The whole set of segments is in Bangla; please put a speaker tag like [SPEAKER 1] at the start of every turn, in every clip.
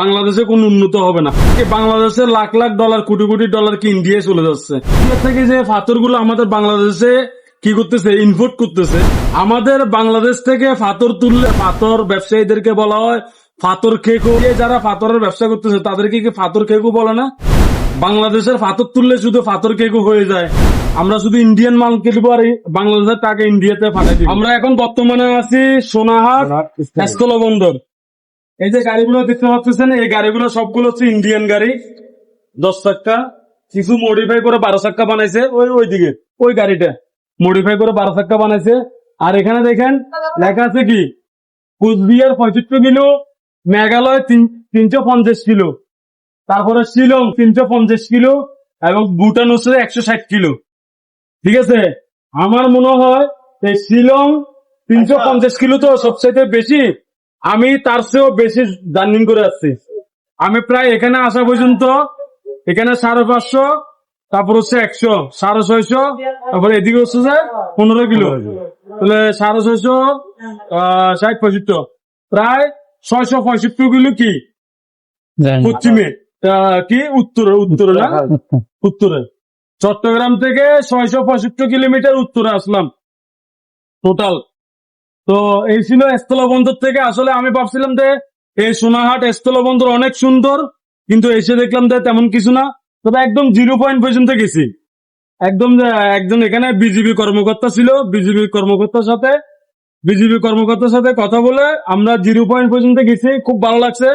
[SPEAKER 1] বাংলাদেশে কোনো উন্নত হবে না। বাংলাদেশে লাখ লাখ ডলার কোটি কোটি ডলার কি ইন্ডিয়ায় চলে যাচ্ছে। ইন্ডিয়া থেকে যে পাথরগুলো আমাদের বাংলাদেশে কি করতেছে, ইম্পোর্ট করতেছে। আমাদের বাংলাদেশ থেকে পাথর তুললে পাথর ব্যবসায়ীদেরকে বলা হয় পাথর খেকো। যারা পাথরের ব্যবসা করতেছে তাদেরকে কি পাথর খেকো বলে না? বাংলাদেশের পাথর তুললে শুধু পাথর খেকো হয়ে যায়। আমরা শুধু ইন্ডিয়ান মাল কিনবো আর বাংলাদেশের টাকা ইন্ডিয়াতে পাঠাই দিব। আমরা এখন বর্তমানে আছি সোনাহাট স্থলবন্দর। এই যে গাড়িগুলো দেখতে পাচ্ছেন, এই গাড়িগুলো সবগুলো হচ্ছে ইন্ডিয়ান গাড়ি। 10 চাক্কা, কিছু মডিফাই করে 12 চাক্কা বানাইছে। ওইদিকে ওই গাড়িটা মডিফাই করে 12 চাক্কা বানাইছে। আর এখানে দেখেন লেখা আছে কি, কুচবিহার 65 কিলো, মেঘালয় 350 কিলো, তারপরে শিলং 350 কিলো এবং ভুটান হচ্ছে 160 কিলো। ঠিক আছে, আমার মনে হয় এই শিলং 350 কিলো তো সবচেয়ে বেশি। আমি তার চেয়েও বেশি জার্নি করে আসছি। আমি প্রায় এখানে আসা পর্যন্ত এখানে 550, তারপর হচ্ছে 100, 650, তারপরে এদিকে হচ্ছে যে 15 কিলো, তাহলে 650, 60-65, প্রায় 665 কিলো কি পশ্চিমে, কি উত্তরে না, উত্তরে। চট্টগ্রাম থেকে 665 কিলোমিটার উত্তরে আসলাম টোটাল। তো এই ছিল স্থলবন্দর থেকে। আসলে আমি ভাবছিলাম যে এই সোনাহাট স্থলবন্দর অনেক সুন্দর, কিন্তু এসে দেখলাম যে তেমন কিছু না। তবে একদম 0 পয়েন্ট পর্যন্ত গেছি। একজন এখানে বিজিবি কর্মকর্তা ছিল, বিজিবি কর্মকর্তার সাথে কথা বলে আমরা 0 পয়েন্ট পর্যন্ত গেছি। খুব ভালো লাগছে,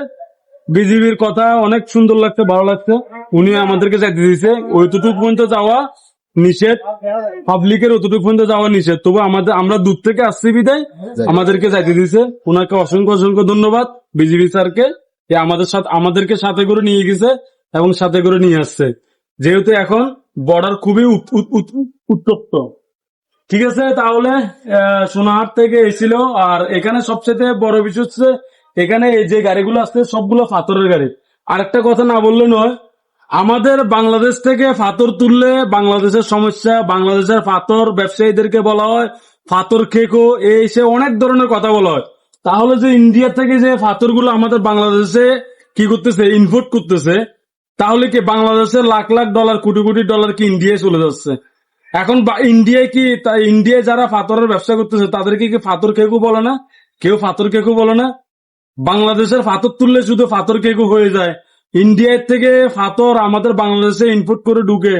[SPEAKER 1] বিজিবির কথা অনেক সুন্দর লাগছে, ভালো লাগছে। উনি আমাদেরকে যাইতে দিয়েছে। ওইটুকু পর্যন্ত যাওয়া নিষেধ, পাবলিকের অতটুকু পর্যন্ত যাওয়া নিষেধ। তবু আমরা দূর থেকে আসছি বিদায় আমাদেরকে যাইতে দিয়েছে। ওনাকে অসংখ্য অসংখ্য ধন্যবাদ বিজিবি স্যারকে, আমাদেরকে সাথে করে নিয়ে গেছে এবং সাথে করে নিয়ে আসছে। যেহেতু এখন বর্ডার খুবই উত্তপ্ত। ঠিক আছে, তাহলে সোনাহাট থেকে এসেছিল। আর এখানে সবচেয়ে বড় বিষয় হচ্ছে এখানে এই যে গাড়িগুলো আসছে সবগুলো পাথরের গাড়ি। আরেকটা কথা না বললে নয়, আমাদের বাংলাদেশ থেকে পাথর তুললে বাংলাদেশের সমস্যা, বাংলাদেশের পাথর ব্যবসায়ীদেরকে বলা হয় পাথর খেকো, এই সে অনেক ধরনের কথা বলা হয়। তাহলে যে ইন্ডিয়া থেকে যে পাথরগুলো আমাদের বাংলাদেশে কি করতেছে, ইম্পোর্ট করতেছে, তাহলে কি বাংলাদেশের লাখ লাখ ডলার কোটি কোটি ডলার কি ইন্ডিয়ায় চলে যাচ্ছে। এখন ইন্ডিয়ায় যারা পাথরের ব্যবসা করতেছে তাদেরকে কি পাথর খেকো বলে না? কেউ পাথর খেকো বলে না। বাংলাদেশের পাথর তুললে শুধু পাথর খেকো হয়ে যায়। ইন্ডিয়ার থেকে পাথর আমাদের বাংলাদেশে ইম্পোর্ট করে ঢুকে।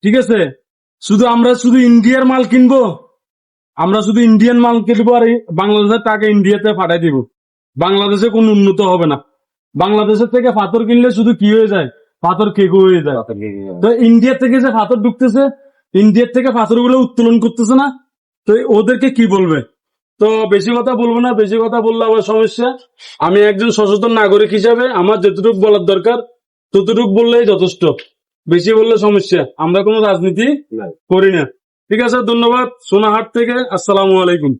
[SPEAKER 1] ঠিক আছে, আমরা শুধু ইন্ডিয়ার মাল কিনবো, আমরা শুধু ইন্ডিয়ান মাল কিনবো আর বাংলাদেশের টাকা ইন্ডিয়াতে পাঠাই দিব। বাংলাদেশে কোনো উন্নত হবে না। বাংলাদেশের থেকে পাথর কিনলে শুধু কি হয়ে যায়, পাথর খেকো হয়ে যায়। তো ইন্ডিয়া থেকে যে পাথর ঢুকতেছে, ইন্ডিয়ার থেকে পাথরগুলো উত্তোলন করতেছে না, তো ওদেরকে কি বলবে? তো বেশি কথা বলবো না, বেশি কথা বললে আবার সমস্যা। আমি একজন সচেতন নাগরিক হিসাবে আমার যতটুকু বলার দরকার ততটুকু বললেই যথেষ্ট, বেশি বললে সমস্যা। আমরা কোনো রাজনীতি করি না। ঠিক আছে, ধন্যবাদ। সোনাহাট থেকে আসসালামু আলাইকুম।